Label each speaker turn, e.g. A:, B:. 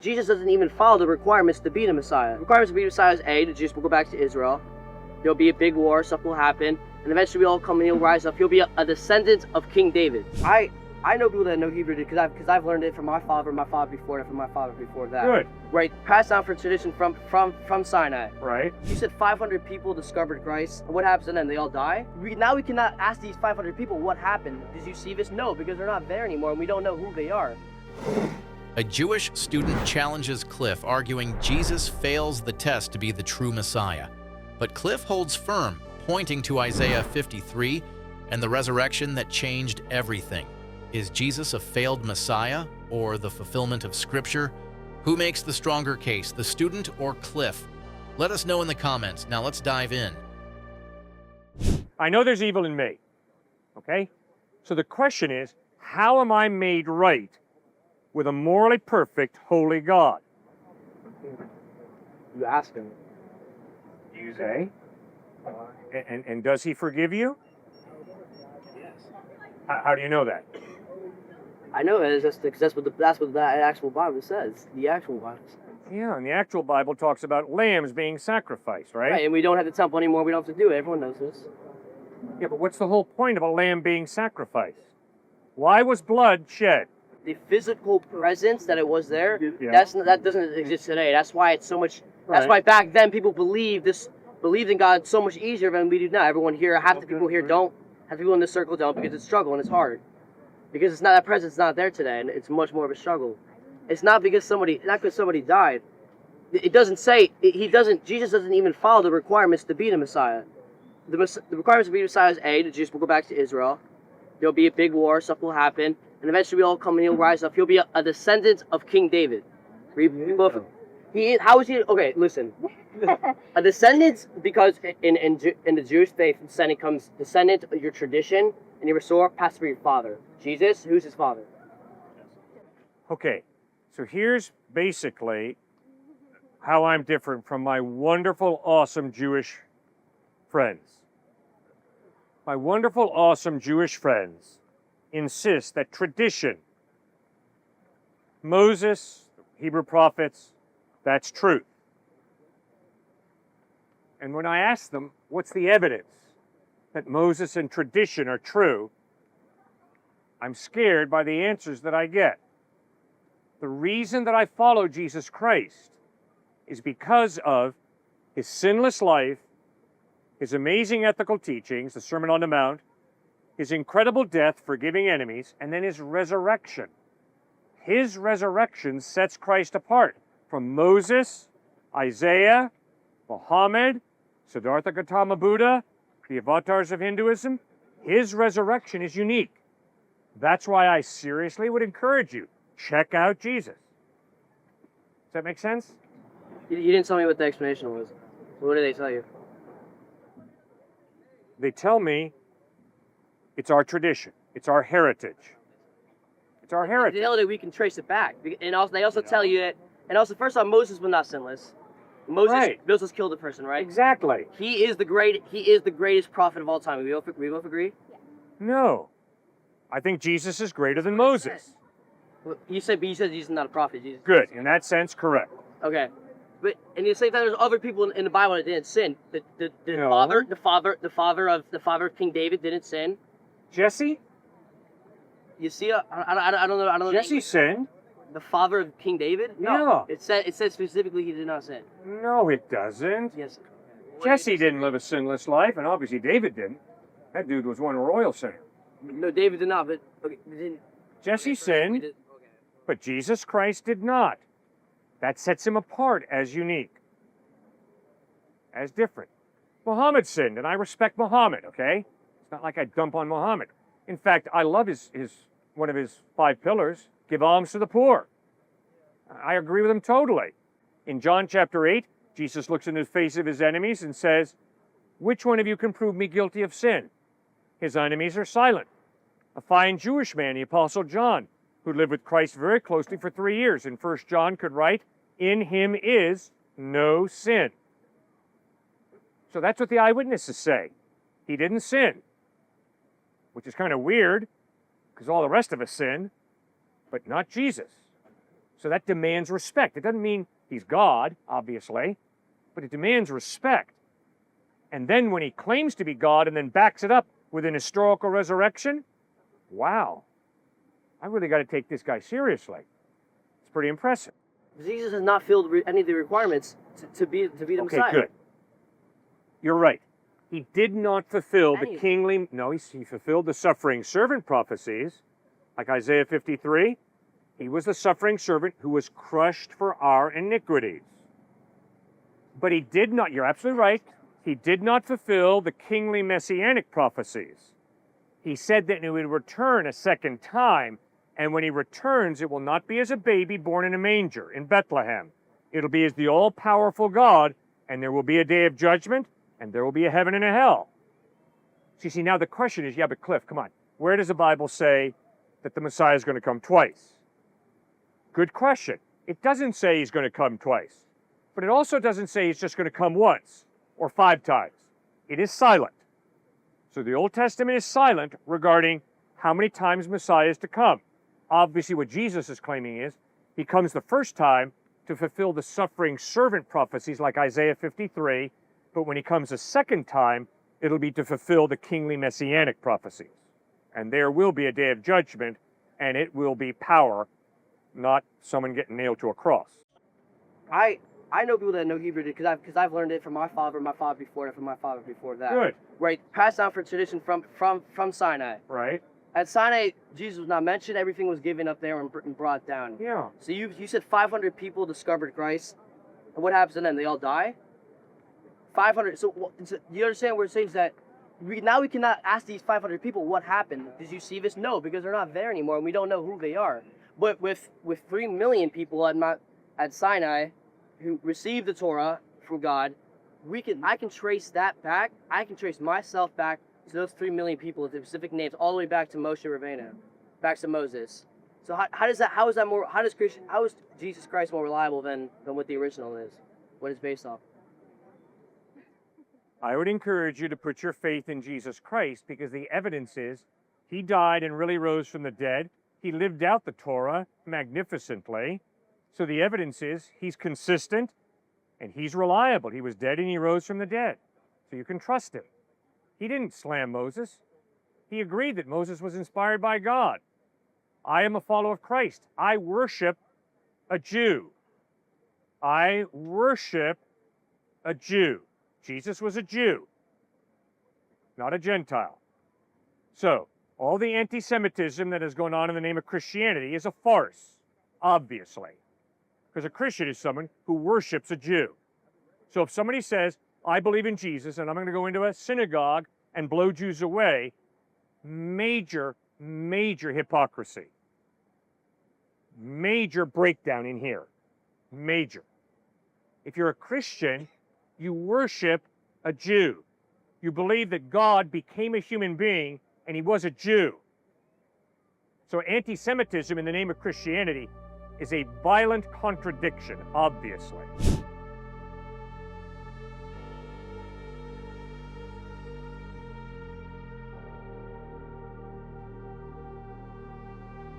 A: Jesus doesn't even follow the requirements to be the Messiah. The requirements to be the Messiah is A, the Jews will go back to Israel. There'll be a big war, stuff will happen, and eventually we all come and he'll rise up. He'll be a descendant of King David. I know people that know Hebrew because I've learned it from my father before that, from my father before that.
B: Good.
A: Right, passed down for tradition from Sinai.
B: Right.
A: You said 500 people discovered Christ. What happens to them? They all die? Now we cannot ask these 500 people what happened. Did you see this? No, because they're not there anymore and we don't know who they are.
C: A Jewish student challenges Cliffe, arguing Jesus fails the test to be the true Messiah. But Cliffe holds firm, pointing to Isaiah 53 and the resurrection that changed everything. Is Jesus a failed Messiah or the fulfillment of Scripture? Who makes the stronger case, the student or Cliffe? Let us know in the comments. Now let's dive in.
B: I know there's evil in me, okay? So the question is, how am I made right with a morally perfect, holy God?
A: You ask him.
B: You say? And does he forgive you?
A: Yes.
B: How do you know that?
A: I know it is because that's what the actual Bible says. The actual Bible says.
B: Yeah, and the actual Bible talks about lambs being sacrificed, right?
A: Right, and we don't have the temple anymore. We don't have to do it. Everyone knows this.
B: Yeah, but what's the whole point of a lamb being sacrificed? Why was blood shed?
A: The physical presence that it was there,
B: Yeah.
A: that doesn't exist today. That's why it's so much. That's
B: Right.
A: why back then people believed in God so much easier than we do now. Everyone here, half the people here don't. Half the people in this circle don't because it's a struggle and it's hard. Because it's not, that presence not there today, and it's much more of a struggle. It's not because somebody died. It doesn't say Jesus doesn't even follow the requirements to be the Messiah. The requirements to be the Messiah is A, the Jews will go back to Israel. There'll be a big war, stuff will happen, and eventually we all come and he'll rise up. He'll be a descendant of King David. How is he? Okay, listen. A descendant, because in the Jewish faith, descendant of your tradition and your restore passed through your father. Jesus, who's his father?
B: Okay, so here's basically how I'm different from my wonderful, awesome Jewish friends. My wonderful, awesome Jewish friends insist that tradition, Moses, Hebrew prophets, that's truth. And when I ask them, what's the evidence that Moses and tradition are true, I'm scared by the answers that I get. The reason that I follow Jesus Christ is because of his sinless life, his amazing ethical teachings, the Sermon on the Mount, his incredible death, forgiving enemies, and then his resurrection. His resurrection sets Christ apart from Moses, Isaiah, Muhammad, Siddhartha Gautama Buddha, the avatars of Hinduism. His resurrection is unique. That's why I seriously would encourage you, check out Jesus. Does that make sense?
A: You didn't tell me what the explanation was. What did they tell you?
B: They tell me it's our tradition. It's our heritage. It's our heritage.
A: They tell that we can trace it back. And also, they also tell you that, and also, first off, Moses was not sinless. Moses killed a person, right?
B: Exactly.
A: He is the greatest prophet of all time. We both agree?
B: No. I think Jesus is greater than Moses.
A: Well, you said Jesus is not a prophet. Jesus.
B: Good. In that sense, correct.
A: Okay. But at the same time, there's other people in the Bible that didn't sin.
B: No.
A: The father of King David didn't sin.
B: Jesse?
A: You see, I don't know.
B: Jesse sinned.
A: The father of King David? No. It said specifically he did not sin.
B: No, it doesn't.
A: Yes.
B: Jesse didn't live a sinless life, and obviously David didn't. That dude was one royal sinner.
A: No, David did not. But okay, didn't.
B: Jesse sinned, but Jesus Christ did not. That sets him apart as unique, as different. Muhammad sinned, and I respect Muhammad, okay? It's not like I dump on Muhammad. In fact, I love one of his 5 pillars, give alms to the poor. I agree with him totally. In John chapter 8, Jesus looks in the face of his enemies and says, which one of you can prove me guilty of sin? His enemies are silent. A fine Jewish man, the Apostle John, who lived with Christ very closely for 3 years, in 1 John could write, in him is no sin. So that's what the eyewitnesses say. He didn't sin, which is kind of weird, because all the rest of us sin, but not Jesus. So that demands respect. It doesn't mean he's God, obviously, but it demands respect. And then when he claims to be God and then backs it up with an historical resurrection, wow, I really got to take this guy seriously. It's pretty impressive.
A: Jesus has not filled any of the requirements to be the Messiah.
B: Okay, good. You're right. He did not fulfill the
A: Any of
B: kingly, no, he fulfilled the suffering servant prophecies, like Isaiah 53. He was the suffering servant who was crushed for our iniquities. But he did not, you're absolutely right, he did not fulfill the kingly messianic prophecies. He said that he would return a second time, and when he returns, it will not be as a baby born in a manger in Bethlehem. It'll be as the all-powerful God, and there will be a day of judgment, and there will be a heaven and a hell. So you see, now the question is, yeah, but Cliff, come on, where does the Bible say that the Messiah is going to come twice? Good question. It doesn't say he's going to come twice, but it also doesn't say he's just going to come once or 5 times. It is silent. So the Old Testament is silent regarding how many times Messiah is to come. Obviously, what Jesus is claiming is he comes the first time to fulfill the suffering servant prophecies like Isaiah 53, but when he comes a second time, it'll be to fulfill the kingly messianic prophecies. And there will be a day of judgment, and it will be power, not someone getting nailed to a cross.
A: I know people that know Hebrew because I've learned it from my father before that, from my father before that.
B: Good.
A: Right, passed down for tradition from Sinai.
B: Right?
A: At Sinai, Jesus was not mentioned. Everything was given up there and brought down.
B: Yeah.
A: So you said 500 people discovered Christ, and what happens to them? They all die. 500. So you understand what we're saying is that we cannot ask these 500 people what happened. Did you see this? No, because they're not there anymore, and we don't know who they are. But with 3 million people at Sinai who received the Torah from God, I can trace that back. I can trace myself back to those 3 million people with the specific names, all the way back to Moshe Rabbeinu, back to Moses. So how is Jesus Christ more reliable than what the original is? What it's based off?
B: I would encourage you to put your faith in Jesus Christ because the evidence is he died and really rose from the dead. He lived out the Torah magnificently. So the evidence is he's consistent and he's reliable. He was dead and he rose from the dead. So you can trust him. He didn't slam Moses. He agreed that Moses was inspired by God. I am a follower of Christ. I worship a Jew. I worship a Jew. Jesus was a Jew, not a Gentile. So all the anti-Semitism that has gone on in the name of Christianity is a farce, obviously. Because a Christian is someone who worships a Jew. So if somebody says, I believe in Jesus and I'm going to go into a synagogue and blow Jews away, major, major hypocrisy. Major breakdown in here. Major. If you're a Christian, you worship a Jew. You believe that God became a human being and he was a Jew. So anti-Semitism in the name of Christianity is a violent contradiction, obviously.